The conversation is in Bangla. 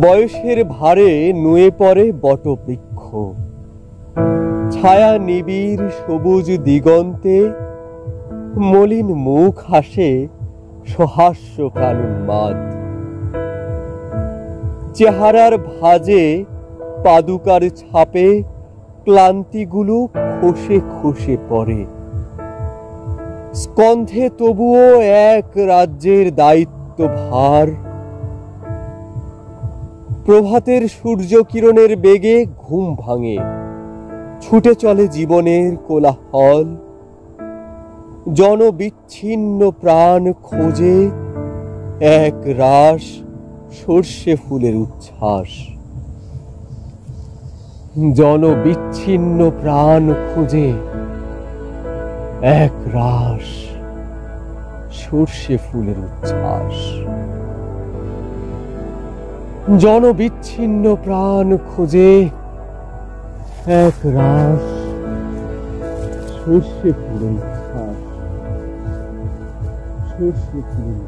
বয়সের ভারে নুয়ে পড়ে বটবৃক্ষ, ছায়া নিবিড় সবুজ দিগন্তে মলিন মুখ হাসে সহাস্য প্রাণোন্মাদ। চেহারার ভাঁজে পাদুকার ছাপে ক্লান্তিগুলো খসে খসে পড়ে। স্কন্ধে তবুও এক রাজ্যের দায়িত্ব ভার। প্রভাতের সূর্য কিরণের বেগে ঘুম ভাঙে, ছুটে চলে জীবনের কোলাহল। জনবিচ্ছিন্ন প্রাণ খোঁজে এক রাস সর্ষে ফুলের উচ্ছ্বাস। জনবিচ্ছিন্ন প্রাণ খোঁজে এক রাস সর্ষে ফুলের উচ্ছ্বাস। জনবিচ্ছিন্ন প্রাণ খোঁজে এক রাস সর্ষে ফুলের উচ্ছ্বাস। সর্ষে ফুলের